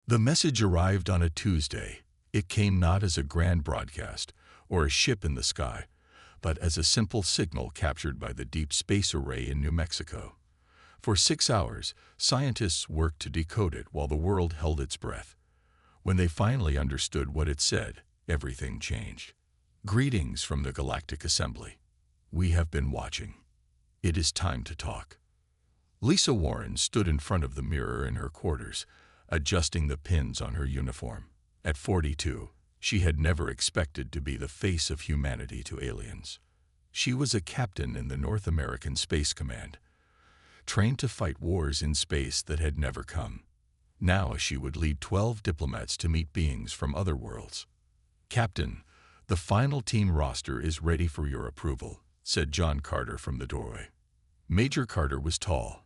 The message arrived on a Tuesday. It came not as a grand broadcast or a ship in the sky, but as a simple signal captured by the Deep Space Array in New Mexico. For 6 hours, scientists worked to decode it while the world held its breath. When they finally understood what it said, everything changed. Greetings from the Galactic Assembly. We have been watching. It is time to talk. Lisa Warren stood in front of the mirror in her quarters, adjusting the pins on her uniform. At 42, she had never expected to be the face of humanity to aliens. She was a captain in the North American Space Command, trained to fight wars in space that had never come. Now she would lead 12 diplomats to meet beings from other worlds. "Captain, the final team roster is ready for your approval," said John Carter from the doorway. Major Carter was tall,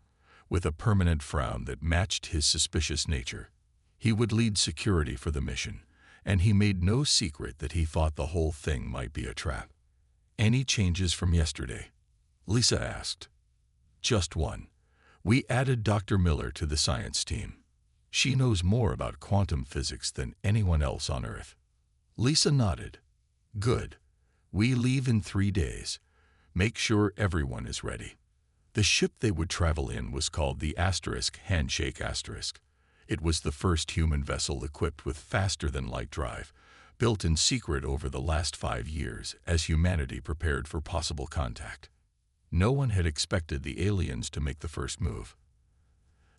with a permanent frown that matched his suspicious nature. He would lead security for the mission, and he made no secret that he thought the whole thing might be a trap. "Any changes from yesterday?" Lisa asked. "Just one. We added Dr. Miller to the science team. She knows more about quantum physics than anyone else on Earth." Lisa nodded. "Good. We leave in 3 days. Make sure everyone is ready." The ship they would travel in was called the Handshake Asterisk. It was the first human vessel equipped with faster-than-light drive, built in secret over the last 5 years as humanity prepared for possible contact. No one had expected the aliens to make the first move.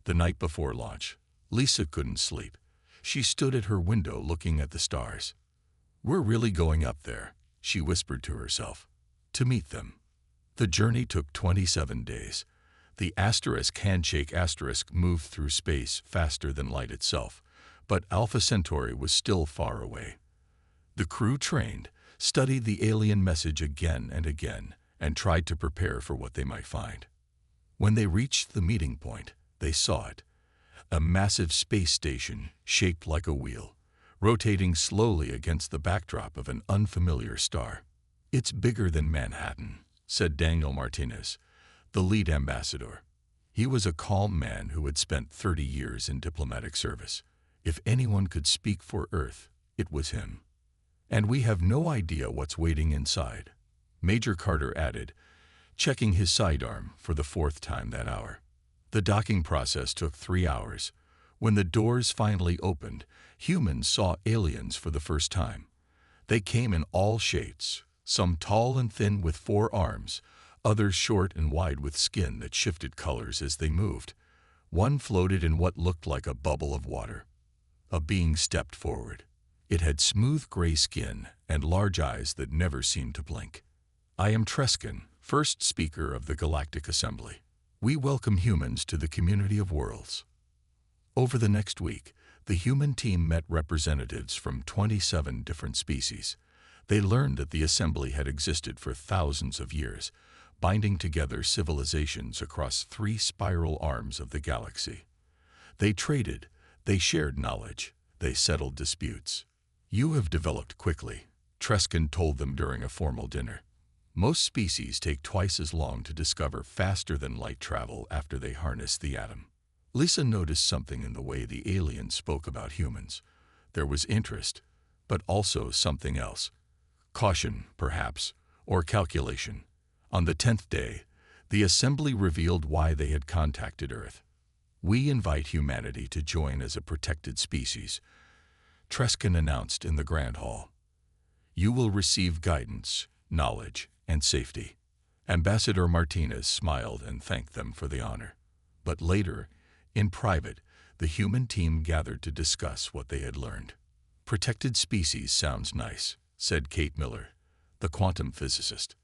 The night before launch, Lisa couldn't sleep. She stood at her window looking at the stars. "We're really going up there," she whispered to herself, "to meet them." The journey took 27 days. The Handshake Asterisk moved through space faster than light itself, but Alpha Centauri was still far away. The crew trained, studied the alien message again and again, and tried to prepare for what they might find. When they reached the meeting point, they saw it. A massive space station shaped like a wheel, rotating slowly against the backdrop of an unfamiliar star. "It's bigger than Manhattan," said Daniel Martinez, the lead ambassador. He was a calm man who had spent 30 years in diplomatic service. If anyone could speak for Earth, it was him. "And we have no idea what's waiting inside," Major Carter added, checking his sidearm for the 4th time that hour. The docking process took 3 hours. When the doors finally opened, humans saw aliens for the first time. They came in all shapes, some tall and thin with 4 arms, others short and wide with skin that shifted colors as they moved. One floated in what looked like a bubble of water. A being stepped forward. It had smooth gray skin and large eyes that never seemed to blink. "I am Treskin, first speaker of the Galactic Assembly. We welcome humans to the community of worlds." Over the next week, the human team met representatives from 27 different species. They learned that the assembly had existed for thousands of years, binding together civilizations across 3 spiral arms of the galaxy. They traded, they shared knowledge, they settled disputes. "You have developed quickly," Treskin told them during a formal dinner. "Most species take twice as long to discover faster-than-light travel after they harness the atom." Lisa noticed something in the way the aliens spoke about humans. There was interest, but also something else. Caution, perhaps, or calculation. On the 10th day, the assembly revealed why they had contacted Earth. "We invite humanity to join as a protected species," Treskin announced in the Grand Hall. "You will receive guidance, knowledge, and safety." Ambassador Martinez smiled and thanked them for the honor. But later, in private, the human team gathered to discuss what they had learned. "Protected species sounds nice," said Kate Miller, the quantum physicist.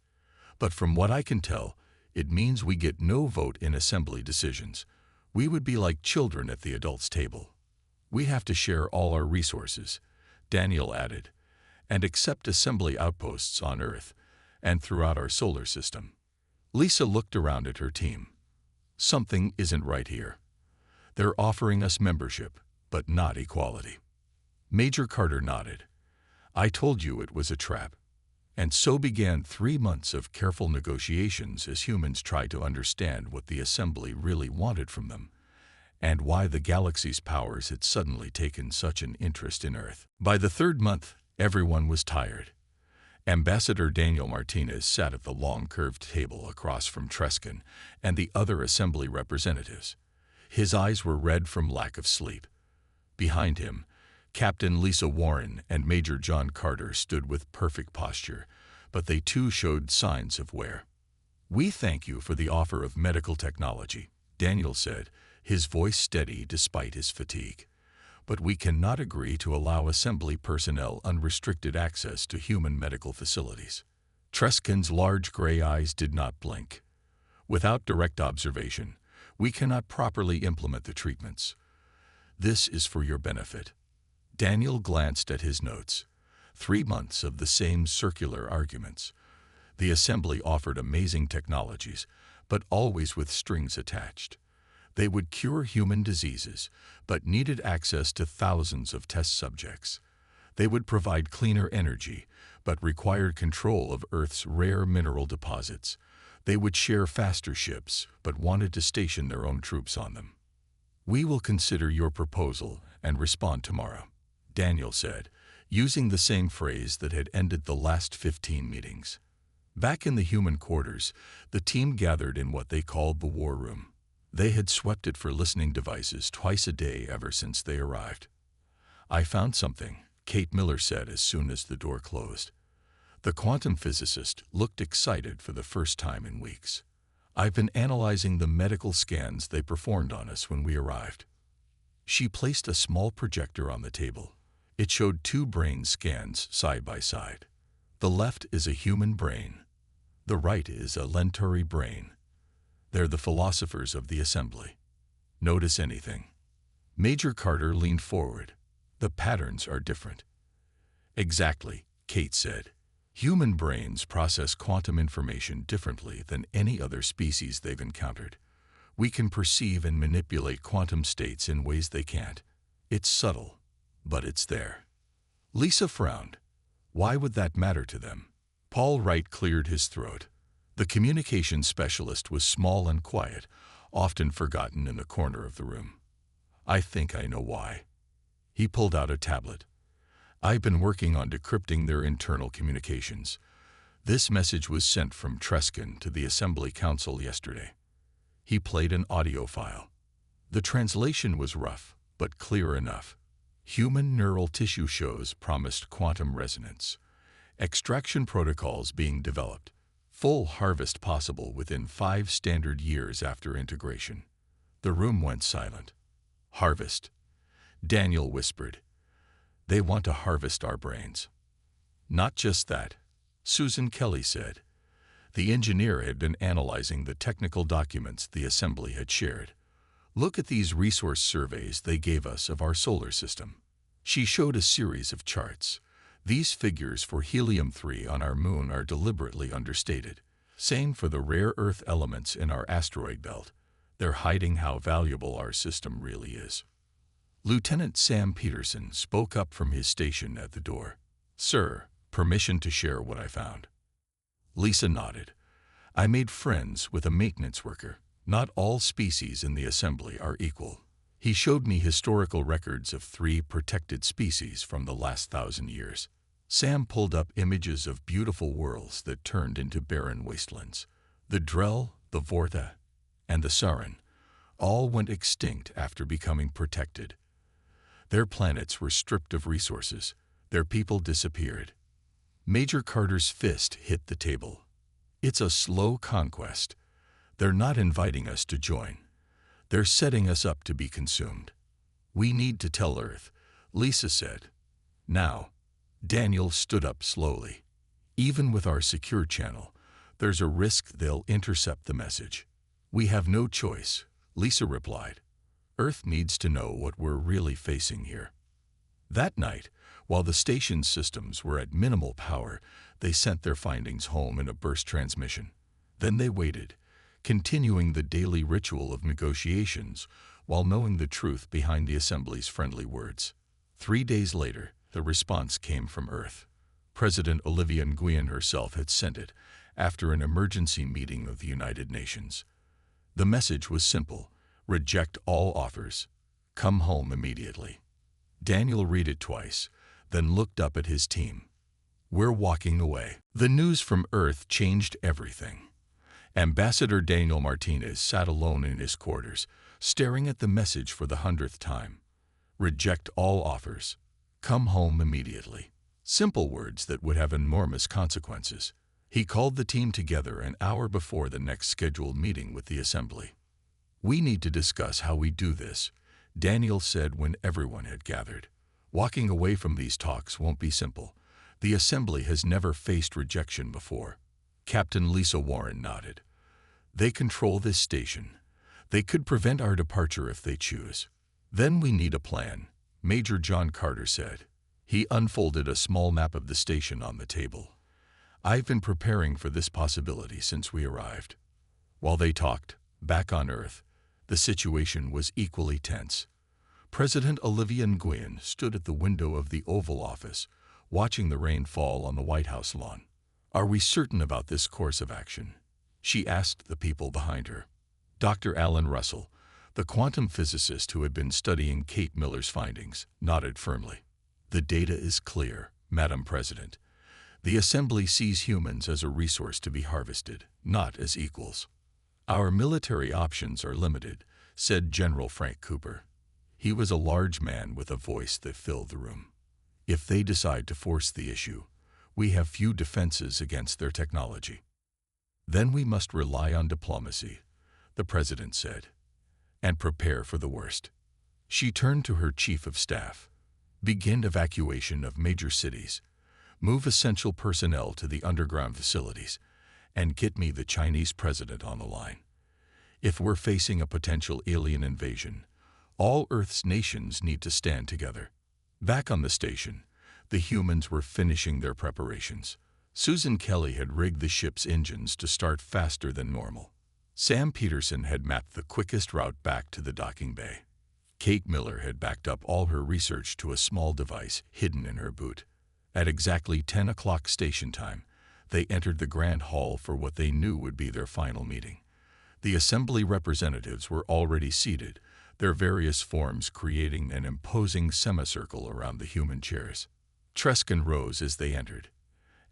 "But from what I can tell, it means we get no vote in assembly decisions. We would be like children at the adults' table. We have to share all our resources," Daniel added, "and accept assembly outposts on Earth and throughout our solar system." Lisa looked around at her team. Something isn't right here. They're offering us membership, but not equality. Major Carter nodded. "I told you it was a trap." And so began 3 months of careful negotiations as humans tried to understand what the assembly really wanted from them, and why the galaxy's powers had suddenly taken such an interest in Earth. By the third month, everyone was tired. Ambassador Daniel Martinez sat at the long curved table across from Treskin and the other assembly representatives. His eyes were red from lack of sleep. Behind him, Captain Lisa Warren and Major John Carter stood with perfect posture, but they too showed signs of wear. "We thank you for the offer of medical technology," Daniel said, his voice steady despite his fatigue. "But we cannot agree to allow assembly personnel unrestricted access to human medical facilities." Treskin's large gray eyes did not blink. "Without direct observation, we cannot properly implement the treatments. This is for your benefit." Daniel glanced at his notes. 3 months of the same circular arguments. The assembly offered amazing technologies, but always with strings attached. They would cure human diseases, but needed access to thousands of test subjects. They would provide cleaner energy, but required control of Earth's rare mineral deposits. They would share faster ships, but wanted to station their own troops on them. "We will consider your proposal and respond tomorrow," Daniel said, using the same phrase that had ended the last 15 meetings. Back in the human quarters, the team gathered in what they called the war room. They had swept it for listening devices twice a day ever since they arrived. "I found something," Kate Miller said as soon as the door closed. The quantum physicist looked excited for the first time in weeks. "I've been analyzing the medical scans they performed on us when we arrived." She placed a small projector on the table. It showed 2 brain scans side by side. The left is a human brain. The right is a Lentauri brain. They're the philosophers of the assembly. "Notice anything?" Major Carter leaned forward. "The patterns are different." "Exactly," Kate said. "Human brains process quantum information differently than any other species they've encountered. We can perceive and manipulate quantum states in ways they can't. It's subtle, but it's there." Lisa frowned. Why would that matter to them? Paul Wright cleared his throat. The communications specialist was small and quiet, often forgotten in a corner of the room. "I think I know why." He pulled out a tablet. "I've been working on decrypting their internal communications. This message was sent from Treskin to the Assembly Council yesterday." He played an audio file. The translation was rough, but clear enough. Human neural tissue shows promised quantum resonance. Extraction protocols being developed. Full harvest possible within 5 standard years after integration. The room went silent. "Harvest," Daniel whispered. "They want to harvest our brains." "Not just that," Susan Kelly said. The engineer had been analyzing the technical documents the assembly had shared. "Look at these resource surveys they gave us of our solar system." She showed a series of charts. "These figures for helium-3 on our moon are deliberately understated. Same for the rare earth elements in our asteroid belt. They're hiding how valuable our system really is." Lieutenant Sam Peterson spoke up from his station at the door. "Sir, permission to share what I found." Lisa nodded. "I made friends with a maintenance worker. Not all species in the assembly are equal." He showed me historical records of 3 protected species from the last 1,000 years. Sam pulled up images of beautiful worlds that turned into barren wastelands. The Drell, the Vorta, and the Sarin all went extinct after becoming protected. Their planets were stripped of resources. Their people disappeared. Major Carter's fist hit the table. "It's a slow conquest. They're not inviting us to join. They're setting us up to be consumed. We need to tell Earth," Lisa said. "Now." Daniel stood up slowly. "Even with our secure channel, there's a risk they'll intercept the message." "We have no choice," Lisa replied. "Earth needs to know what we're really facing here." That night, while the station's systems were at minimal power, they sent their findings home in a burst transmission. Then they waited, continuing the daily ritual of negotiations while knowing the truth behind the Assembly's friendly words. 3 days later, the response came from Earth. President Olivia Nguyen herself had sent it after an emergency meeting of the United Nations. The message was simple: Reject all offers. Come home immediately. Daniel read it twice, then looked up at his team. We're walking away. The news from Earth changed everything. Ambassador Daniel Martinez sat alone in his quarters, staring at the message for the 100th time. Reject all offers. Come home immediately. Simple words that would have enormous consequences. He called the team together an hour before the next scheduled meeting with the assembly. We need to discuss how we do this, Daniel said when everyone had gathered. Walking away from these talks won't be simple. The assembly has never faced rejection before. Captain Lisa Warren nodded. They control this station. They could prevent our departure if they choose. Then we need a plan, Major John Carter said. He unfolded a small map of the station on the table. I've been preparing for this possibility since we arrived. While they talked, back on Earth, the situation was equally tense. President Olivia Nguyen stood at the window of the Oval Office, watching the rain fall on the White House lawn. Are we certain about this course of action? She asked the people behind her. Dr. Alan Russell, the quantum physicist who had been studying Kate Miller's findings, nodded firmly. The data is clear, Madam President. The Assembly sees humans as a resource to be harvested, not as equals. Our military options are limited, said General Frank Cooper. He was a large man with a voice that filled the room. If they decide to force the issue, we have few defenses against their technology. Then we must rely on diplomacy, the President said, and prepare for the worst. She turned to her Chief of Staff. Begin evacuation of major cities. Move essential personnel to the underground facilities, and get me the Chinese president on the line. If we're facing a potential alien invasion, all Earth's nations need to stand together. Back on the station, the humans were finishing their preparations. Susan Kelly had rigged the ship's engines to start faster than normal. Sam Peterson had mapped the quickest route back to the docking bay. Kate Miller had backed up all her research to a small device hidden in her boot. At exactly 10 o'clock station time, they entered the grand hall for what they knew would be their final meeting. The assembly representatives were already seated, their various forms creating an imposing semicircle around the human chairs. Treskin rose as they entered.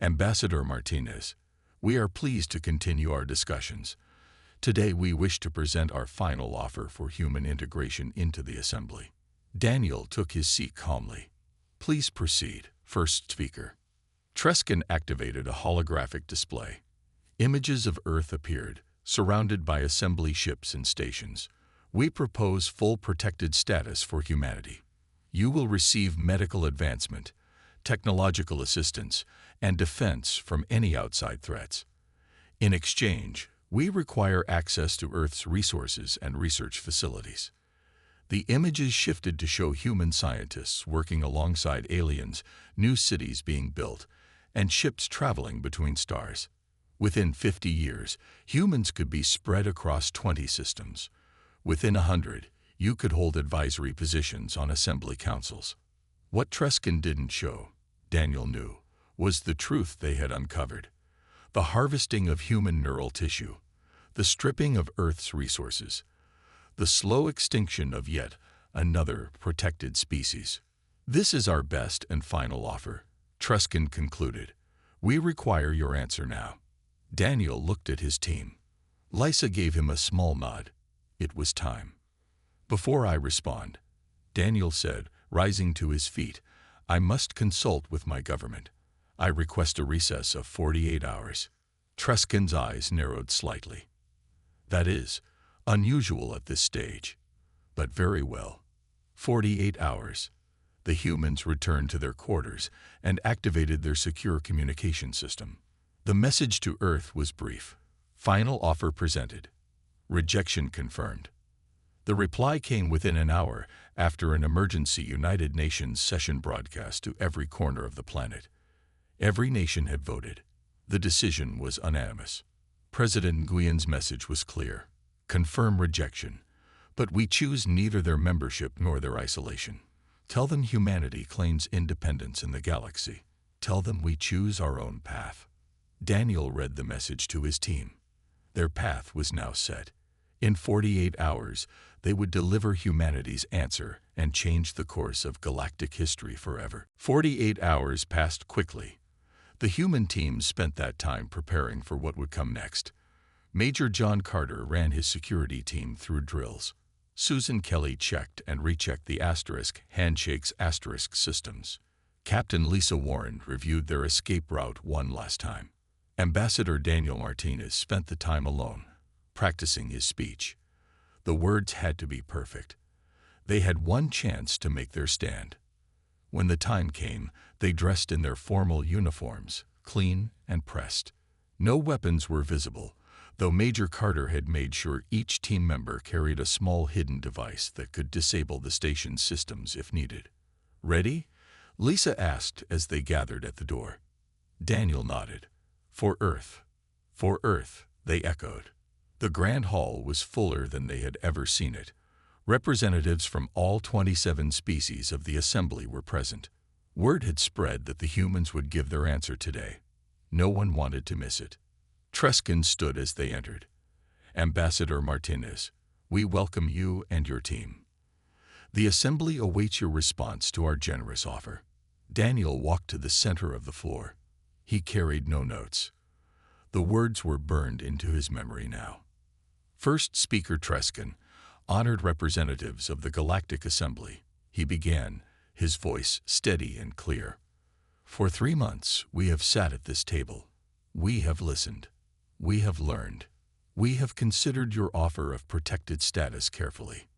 Ambassador Martinez, we are pleased to continue our discussions. Today we wish to present our final offer for human integration into the assembly. Daniel took his seat calmly. Please proceed, first speaker. Treskin activated a holographic display. Images of Earth appeared, surrounded by assembly ships and stations. We propose full protected status for humanity. You will receive medical advancement, technological assistance, and defense from any outside threats. In exchange, we require access to Earth's resources and research facilities. The images shifted to show human scientists working alongside aliens, new cities being built, and ships traveling between stars. Within 50 years, humans could be spread across 20 systems. Within 100, you could hold advisory positions on assembly councils. What Treskin didn't show, Daniel knew, was the truth they had uncovered. The harvesting of human neural tissue, the stripping of Earth's resources, the slow extinction of yet another protected species. This is our best and final offer, Treskin concluded. We require your answer now. Daniel looked at his team. Lisa gave him a small nod. It was time. Before I respond, Daniel said, rising to his feet, I must consult with my government. I request a recess of 48 hours. Treskin's eyes narrowed slightly. That is unusual at this stage, but very well. 48 hours. The humans returned to their quarters and activated their secure communication system. The message to Earth was brief. Final offer presented. Rejection confirmed. The reply came within an hour after an emergency United Nations session broadcast to every corner of the planet. Every nation had voted. The decision was unanimous. President Nguyen's message was clear. Confirm rejection, but we choose neither their membership nor their isolation. Tell them humanity claims independence in the galaxy. Tell them we choose our own path. Daniel read the message to his team. Their path was now set. In 48 hours, they would deliver humanity's answer and change the course of galactic history forever. 48 hours passed quickly. The human team spent that time preparing for what would come next. Major John Carter ran his security team through drills. Susan Kelly checked and rechecked the handshakes systems. Captain Lisa Warren reviewed their escape route one last time. Ambassador Daniel Martinez spent the time alone, practicing his speech. The words had to be perfect. They had one chance to make their stand. When the time came, they dressed in their formal uniforms, clean and pressed. No weapons were visible, though Major Carter had made sure each team member carried a small hidden device that could disable the station's systems if needed. "Ready?" Lisa asked as they gathered at the door. Daniel nodded. "For Earth." "For Earth," they echoed. The Grand Hall was fuller than they had ever seen it. Representatives from all 27 species of the assembly were present. Word had spread that the humans would give their answer today. No one wanted to miss it. Treskin stood as they entered. "Ambassador Martinez, we welcome you and your team. The assembly awaits your response to our generous offer." Daniel walked to the center of the floor. He carried no notes. The words were burned into his memory now. First Speaker Treskin honored representatives of the Galactic Assembly. He began, his voice steady and clear. "For 3 months we have sat at this table. We have listened. We have learned. We have considered your offer of protected status carefully."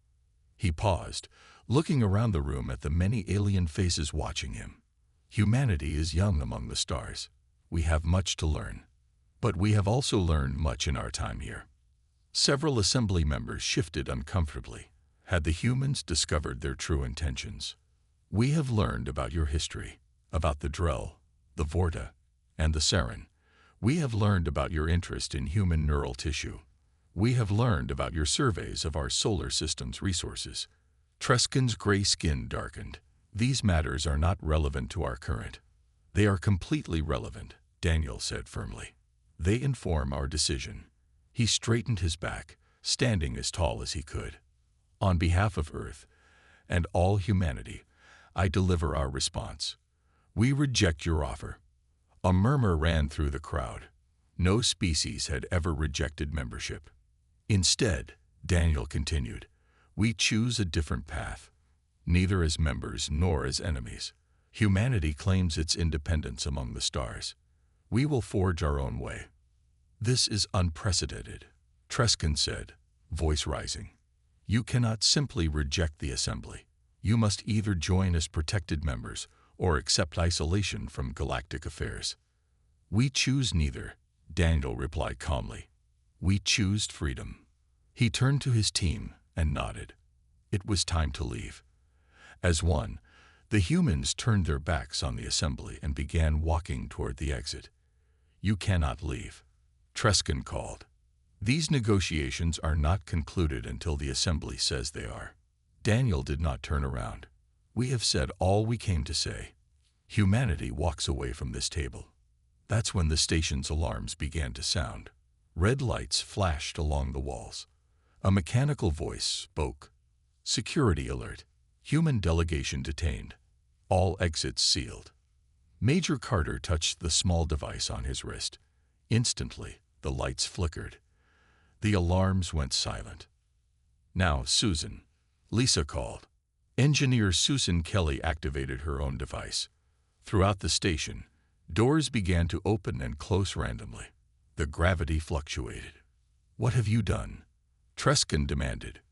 He paused, looking around the room at the many alien faces watching him. "Humanity is young among the stars. We have much to learn. But we have also learned much in our time here." Several assembly members shifted uncomfortably. Had the humans discovered their true intentions? "We have learned about your history, about the Drell, the Vorta, and the Saren. We have learned about your interest in human neural tissue. We have learned about your surveys of our solar system's resources." Treskin's gray skin darkened. "These matters are not relevant to our current." "They are completely relevant," Daniel said firmly. "They inform our decision." He straightened his back, standing as tall as he could. "On behalf of Earth and all humanity, I deliver our response. We reject your offer." A murmur ran through the crowd. No species had ever rejected membership. "Instead," Daniel continued, "we choose a different path. Neither as members nor as enemies. Humanity claims its independence among the stars. We will forge our own way." "This is unprecedented," Treskin said, voice rising. "You cannot simply reject the assembly. You must either join as protected members or accept isolation from galactic affairs." "We choose neither," Daniel replied calmly. "We choose freedom." He turned to his team and nodded. It was time to leave. As one, the humans turned their backs on the assembly and began walking toward the exit. "You cannot leave," Treskin called. "These negotiations are not concluded until the assembly says they are." Daniel did not turn around. "We have said all we came to say. Humanity walks away from this table." That's when the station's alarms began to sound. Red lights flashed along the walls. A mechanical voice spoke. "Security alert. Human delegation detained. All exits sealed." Major Carter touched the small device on his wrist. Instantly, the lights flickered. The alarms went silent. "Now, Susan," Lisa called. Engineer Susan Kelly activated her own device. Throughout the station, doors began to open and close randomly. The gravity fluctuated. "What have you done?" Treskin demanded.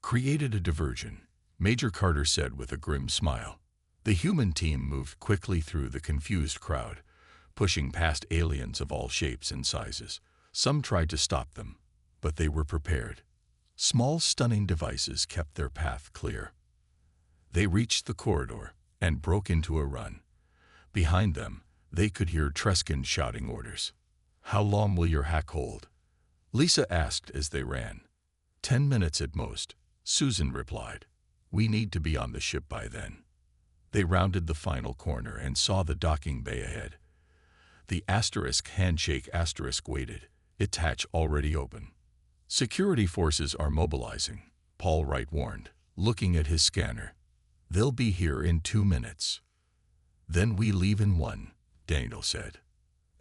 "Created a diversion," Major Carter said with a grim smile. The human team moved quickly through the confused crowd, pushing past aliens of all shapes and sizes. Some tried to stop them, but they were prepared. Small stunning devices kept their path clear. They reached the corridor and broke into a run. Behind them, they could hear Treskin shouting orders. "How long will your hack hold?" Lisa asked as they ran. 10 minutes at most," Susan replied. "We need to be on the ship by then." They rounded the final corner and saw the docking bay ahead. The handshake waited, its hatch already open. Security forces are mobilizing, Paul Wright warned, looking at his scanner. They'll be here in 2 minutes. Then we leave in 1, Daniel said.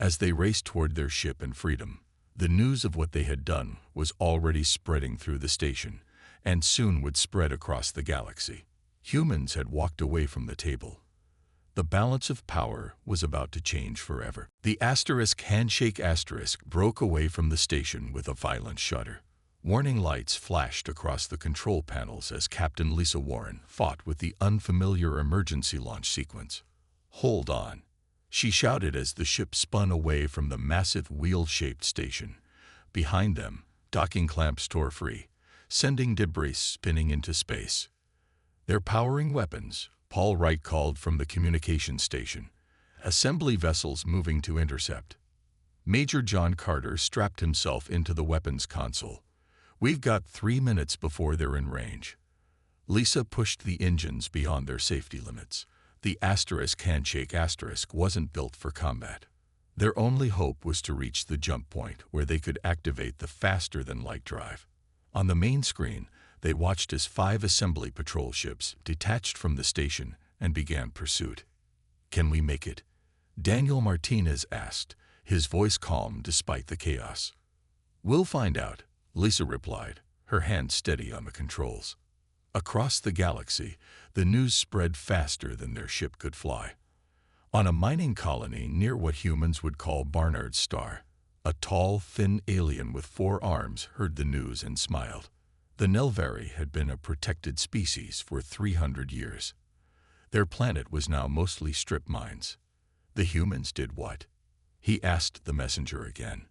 As they raced toward their ship and freedom, the news of what they had done was already spreading through the station, and soon would spread across the galaxy. Humans had walked away from the table. The balance of power was about to change forever. The handshake broke away from the station with a violent shudder. Warning lights flashed across the control panels as Captain Lisa Warren fought with the unfamiliar emergency launch sequence. "Hold on," she shouted as the ship spun away from the massive wheel-shaped station. Behind them, docking clamps tore free, sending debris spinning into space. "They're powering weapons," Paul Wright called from the communications station. "Assembly vessels moving to intercept." Major John Carter strapped himself into the weapons console. "We've got 3 minutes before they're in range." Lisa pushed the engines beyond their safety limits. The handshake wasn't built for combat. Their only hope was to reach the jump point where they could activate the faster-than-light drive. On the main screen, they watched as 5 assembly patrol ships detached from the station and began pursuit. "Can we make it?" Daniel Martinez asked, his voice calm despite the chaos. "We'll find out," Lisa replied, her hand steady on the controls. Across the galaxy, the news spread faster than their ship could fly. On a mining colony near what humans would call Barnard's Star, a tall, thin alien with 4 arms heard the news and smiled. The Nelvari had been a protected species for 300 years. Their planet was now mostly strip mines. The humans did what? He asked the messenger again.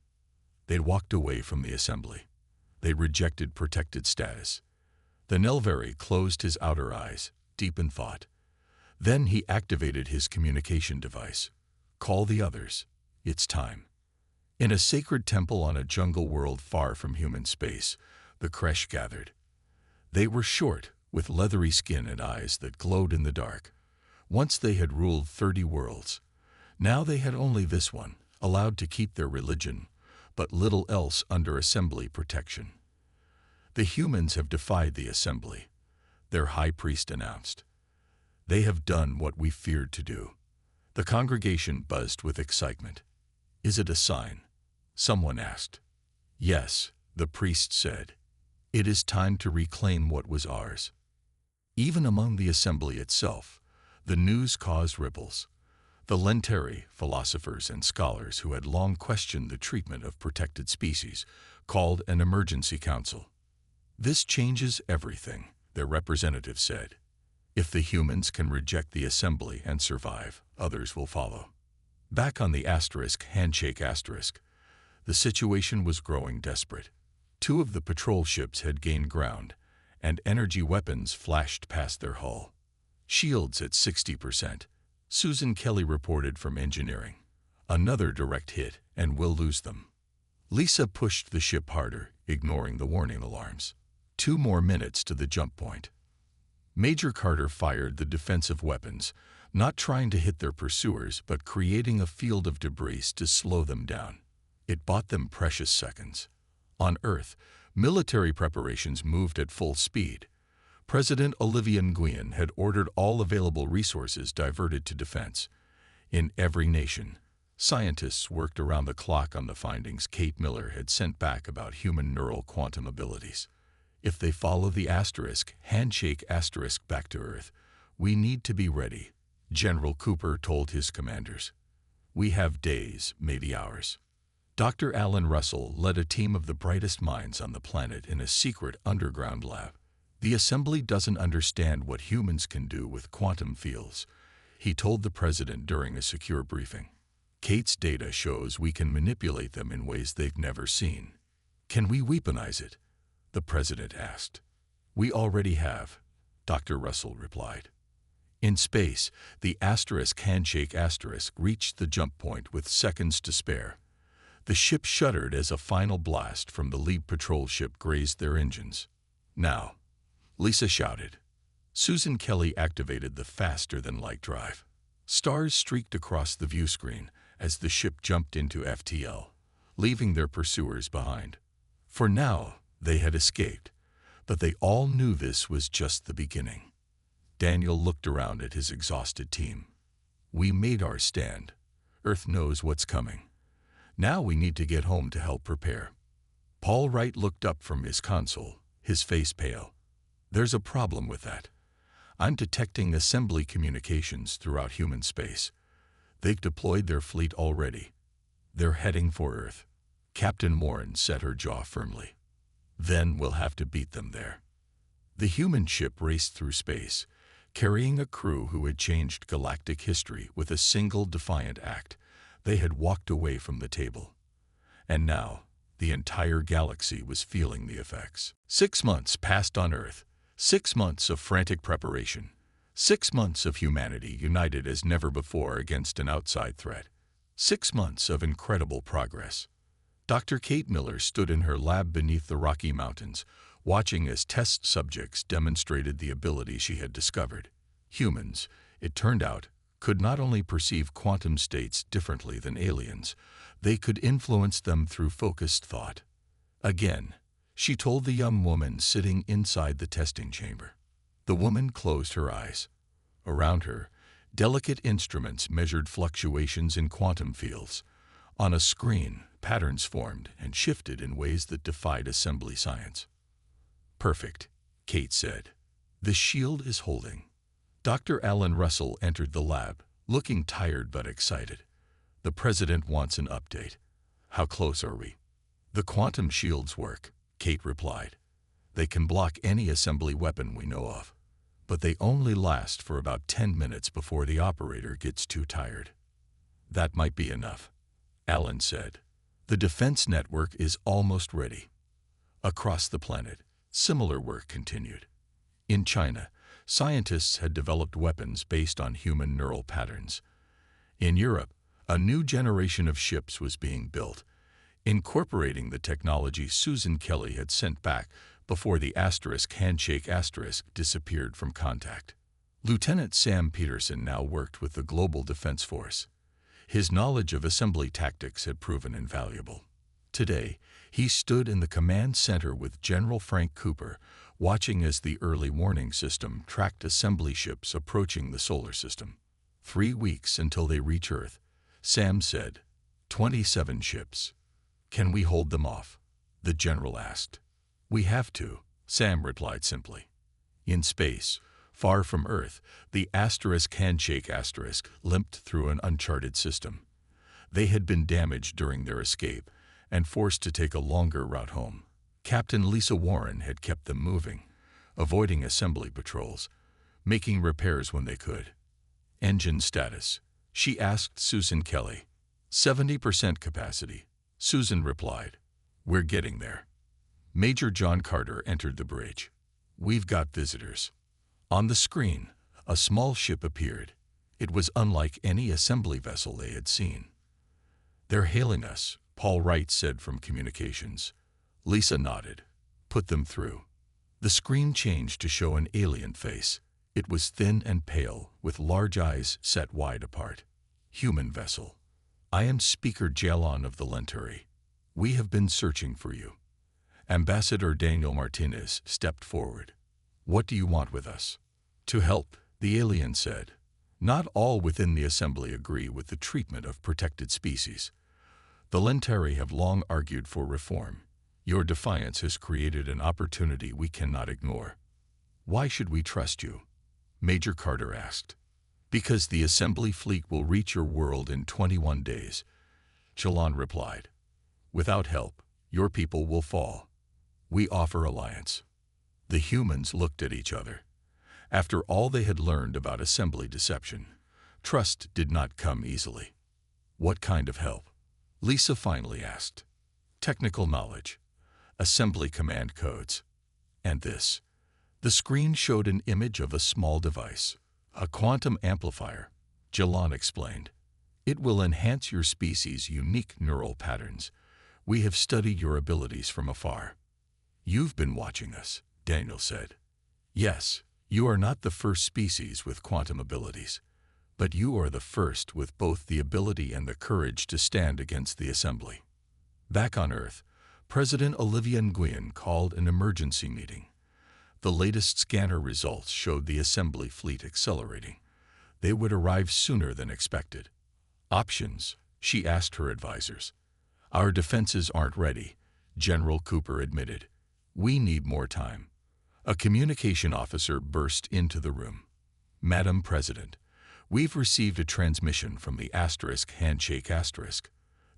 They'd walked away from the assembly. They rejected protected status. The Nelvari closed his outer eyes, deep in thought. Then he activated his communication device. "Call the others. It's time." In a sacred temple on a jungle world far from human space, the Kresh gathered. They were short, with leathery skin and eyes that glowed in the dark. Once they had ruled 30 worlds. Now they had only this one, allowed to keep their religion, but little else under assembly protection. "The humans have defied the assembly," their high priest announced. "They have done what we feared to do." The congregation buzzed with excitement. "Is it a sign?" someone asked. "Yes," the priest said. "It is time to reclaim what was ours." Even among the assembly itself, the news caused ripples. The Lenteri, philosophers and scholars who had long questioned the treatment of protected species, called an emergency council. "This changes everything," their representative said. "If the humans can reject the assembly and survive, others will follow." Back on the handshake, the situation was growing desperate. 2 of the patrol ships had gained ground, and energy weapons flashed past their hull. "Shields at 60%, Susan Kelly reported from engineering. "Another direct hit, and we'll lose them." Lisa pushed the ship harder, ignoring the warning alarms. 2 more minutes to the jump point. Major Carter fired the defensive weapons, not trying to hit their pursuers, but creating a field of debris to slow them down. It bought them precious seconds. On Earth, military preparations moved at full speed. President Olivier Nguyen had ordered all available resources diverted to defense. In every nation, scientists worked around the clock on the findings Kate Miller had sent back about human neural quantum abilities. "If they follow the handshake back to Earth, we need to be ready," General Cooper told his commanders. "We have days, maybe hours." Dr. Alan Russell led a team of the brightest minds on the planet in a secret underground lab. "The assembly doesn't understand what humans can do with quantum fields," he told the president during a secure briefing. "Kate's data shows we can manipulate them in ways they've never seen." "Can we weaponize it?" the president asked. "We already have," Dr. Russell replied. In space, the handshake reached the jump point with seconds to spare. The ship shuddered as a final blast from the lead patrol ship grazed their engines. "Now," Lisa shouted. Susan Kelly activated the faster-than-light drive. Stars streaked across the view screen as the ship jumped into FTL, leaving their pursuers behind. For now, They had escaped, but they all knew this was just the beginning. Daniel looked around at his exhausted team. We made our stand. Earth knows what's coming. Now we need to get home to help prepare. Paul Wright looked up from his console, his face pale. There's a problem with that. I'm detecting assembly communications throughout human space. They've deployed their fleet already. They're heading for Earth. Captain Warren set her jaw firmly. Then we'll have to beat them there. The human ship raced through space, carrying a crew who had changed galactic history with a single defiant act. They had walked away from the table. And now, the entire galaxy was feeling the effects. 6 months passed on Earth. 6 months of frantic preparation. 6 months of humanity united as never before against an outside threat. 6 months of incredible progress. Dr. Kate Miller stood in her lab beneath the Rocky Mountains, watching as test subjects demonstrated the ability she had discovered. Humans, it turned out, could not only perceive quantum states differently than aliens, they could influence them through focused thought. Again, she told the young woman sitting inside the testing chamber. The woman closed her eyes. Around her, delicate instruments measured fluctuations in quantum fields. On a screen, patterns formed and shifted in ways that defied assembly science. Perfect, Kate said. The shield is holding. Dr. Alan Russell entered the lab, looking tired but excited. The president wants an update. How close are we? The quantum shields work, Kate replied. They can block any assembly weapon we know of, but they only last for about 10 minutes before the operator gets too tired. That might be enough, Alan said. The defense network is almost ready. Across the planet, similar work continued. In China, scientists had developed weapons based on human neural patterns. In Europe, a new generation of ships was being built, incorporating the technology Susan Kelly had sent back before the handshake disappeared from contact. Lieutenant Sam Peterson now worked with the Global Defense Force. His knowledge of assembly tactics had proven invaluable. Today, he stood in the command center with General Frank Cooper, watching as the early warning system tracked assembly ships approaching the solar system. 3 weeks until they reach Earth, Sam said. 27 ships. Can we hold them off? The general asked. We have to, Sam replied simply. In space, far from Earth, the handshake limped through an uncharted system. They had been damaged during their escape and forced to take a longer route home. Captain Lisa Warren had kept them moving, avoiding assembly patrols, making repairs when they could. Engine status, she asked Susan Kelly. 70% capacity, Susan replied. We're getting there. Major John Carter entered the bridge. We've got visitors. On the screen, a small ship appeared. It was unlike any assembly vessel they had seen. They're hailing us, Paul Wright said from communications. Lisa nodded. Put them through. The screen changed to show an alien face. It was thin and pale, with large eyes set wide apart. Human vessel. I am Speaker Jalon of the Lenturi. We have been searching for you. Ambassador Daniel Martinez stepped forward. What do you want with us? To help, the alien said. Not all within the assembly agree with the treatment of protected species. The Lenturi have long argued for reform. Your defiance has created an opportunity we cannot ignore. Why should we trust you? Major Carter asked. Because the assembly fleet will reach your world in 21 days, Jalon replied. Without help, your people will fall. We offer alliance. The humans looked at each other. After all they had learned about assembly deception, trust did not come easily. What kind of help? Lisa finally asked. Technical knowledge, assembly command codes, and this. The screen showed an image of a small device, a quantum amplifier, Jalon explained. It will enhance your species' unique neural patterns. We have studied your abilities from afar. You've been watching us, Daniel said. Yes, you are not the first species with quantum abilities, but you are the first with both the ability and the courage to stand against the assembly. Back on Earth, President Olivia Nguyen called an emergency meeting. The latest scanner results showed the assembly fleet accelerating. They would arrive sooner than expected. Options, she asked her advisors. Our defenses aren't ready, General Cooper admitted. We need more time. A communication officer burst into the room. Madam President, we've received a transmission from the handshake asterisk.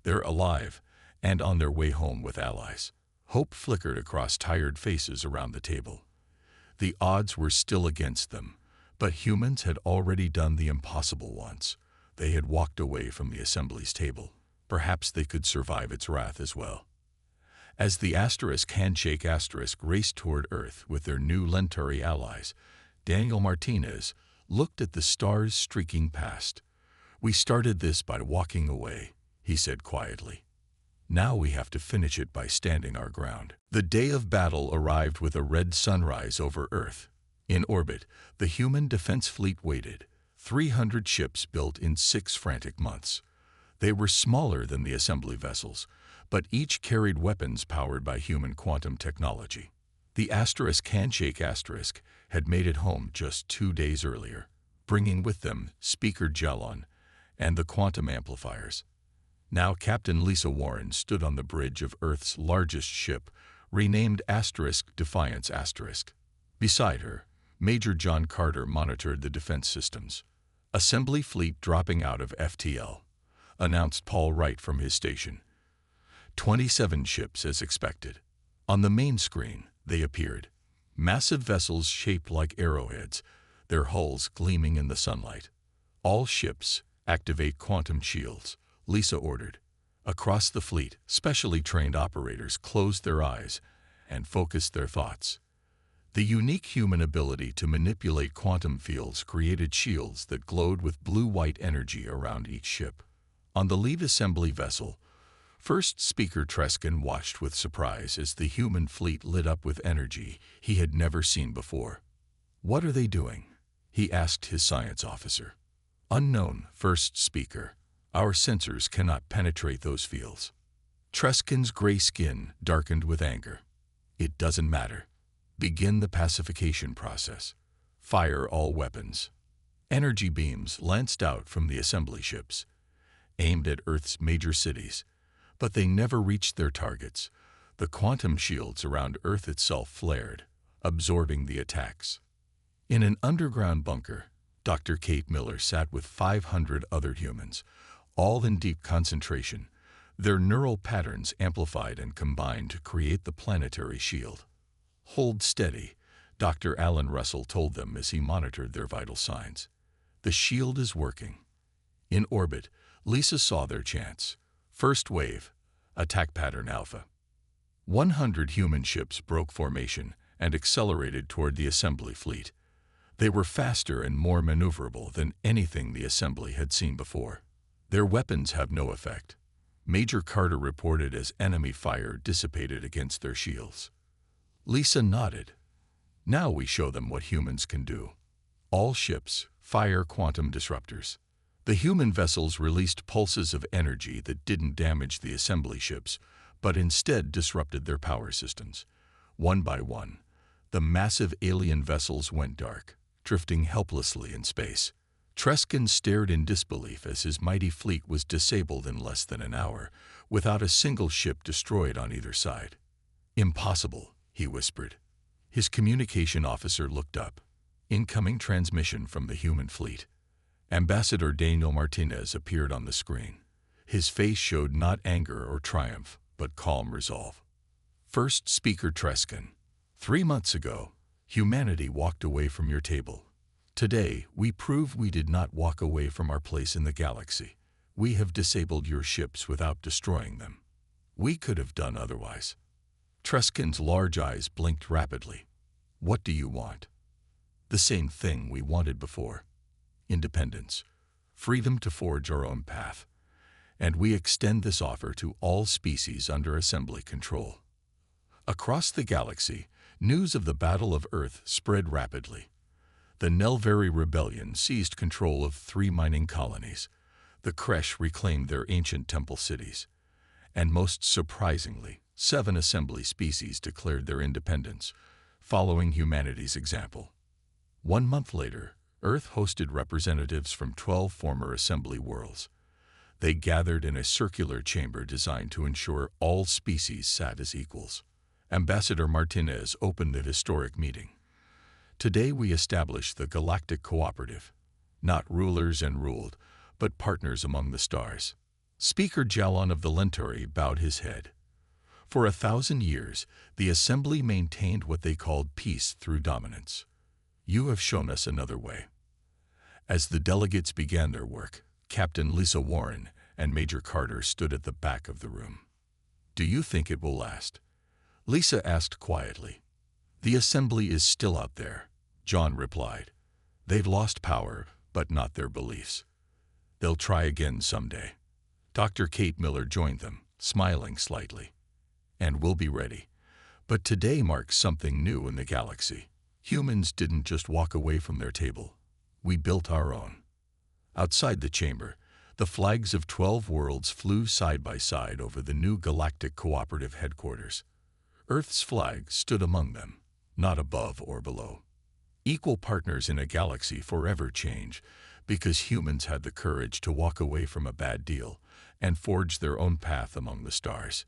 They're alive and on their way home with allies. Hope flickered across tired faces around the table. The odds were still against them, but humans had already done the impossible once. They had walked away from the assembly's table. Perhaps they could survive its wrath as well. As the handshake asterisk raced toward Earth with their new Lentari allies, Daniel Martinez looked at the stars streaking past. We started this by walking away, he said quietly. Now we have to finish it by standing our ground. The day of battle arrived with a red sunrise over Earth. In orbit, the human defense fleet waited, 300 ships built in 6 frantic months. They were smaller than the assembly vessels, but each carried weapons powered by human quantum technology. The handshake asterisk had made it home just 2 days earlier, bringing with them Speaker Jalon and the quantum amplifiers. Now Captain Lisa Warren stood on the bridge of Earth's largest ship, renamed Defiance asterisk. Beside her, Major John Carter monitored the defense systems. Assembly fleet dropping out of FTL, announced Paul Wright from his station. 27 ships as expected. On the main screen, they appeared. Massive vessels shaped like arrowheads, their hulls gleaming in the sunlight. All ships activate quantum shields, Lisa ordered. Across the fleet, specially trained operators closed their eyes and focused their thoughts. The unique human ability to manipulate quantum fields created shields that glowed with blue-white energy around each ship. On the lead assembly vessel, First Speaker Treskin watched with surprise as the human fleet lit up with energy he had never seen before. "What are they doing?" he asked his science officer. "Unknown, First Speaker. Our sensors cannot penetrate those fields." Treskin's gray skin darkened with anger. "It doesn't matter. Begin the pacification process. Fire all weapons." Energy beams lanced out from the assembly ships, aimed at Earth's major cities, but they never reached their targets. The quantum shields around Earth itself flared, absorbing the attacks. In an underground bunker, Dr. Kate Miller sat with 500 other humans, all in deep concentration, their neural patterns amplified and combined to create the planetary shield. "Hold steady," Dr. Alan Russell told them as he monitored their vital signs. "The shield is working." In orbit, Lisa saw their chance. First wave, attack pattern alpha. 100 human ships broke formation and accelerated toward the assembly fleet. They were faster and more maneuverable than anything the assembly had seen before. Their weapons have no effect, Major Carter reported as enemy fire dissipated against their shields. Lisa nodded. "Now we show them what humans can do." All ships fire quantum disruptors. The human vessels released pulses of energy that didn't damage the assembly ships, but instead disrupted their power systems. One by one, the massive alien vessels went dark, drifting helplessly in space. Treskin stared in disbelief as his mighty fleet was disabled in less than an hour, without a single ship destroyed on either side. "Impossible," he whispered. His communication officer looked up. Incoming transmission from the human fleet. Ambassador Daniel Martinez appeared on the screen. His face showed not anger or triumph, but calm resolve. "First Speaker Treskin, 3 months ago, humanity walked away from your table. Today, we prove we did not walk away from our place in the galaxy. We have disabled your ships without destroying them. We could have done otherwise." Treskin's large eyes blinked rapidly. "What do you want?" "The same thing we wanted before. Independence. Freedom to forge our own path. And we extend this offer to all species under assembly control." Across the galaxy, news of the Battle of Earth spread rapidly. The Nelvari Rebellion seized control of 3 mining colonies. The Kresh reclaimed their ancient temple cities. And most surprisingly, 7 assembly species declared their independence, following humanity's example. 1 month later, Earth hosted representatives from 12 former assembly worlds. They gathered in a circular chamber designed to ensure all species sat as equals. Ambassador Martinez opened the historic meeting. Today we establish the Galactic Cooperative, not rulers and ruled, but partners among the stars. Speaker Jalon of the Lenturi bowed his head. For 1,000 years, the Assembly maintained what they called peace through dominance. You have shown us another way. As the delegates began their work, Captain Lisa Warren and Major Carter stood at the back of the room. Do you think it will last? Lisa asked quietly. The Assembly is still out there, John replied. They've lost power, but not their beliefs. They'll try again someday. Dr. Kate Miller joined them, smiling slightly. And we'll be ready. But today marks something new in the galaxy. Humans didn't just walk away from their table. We built our own. Outside the chamber, the flags of 12 worlds flew side by side over the new Galactic Cooperative headquarters. Earth's flag stood among them, not above or below. Equal partners in a galaxy forever change, because humans had the courage to walk away from a bad deal and forge their own path among the stars.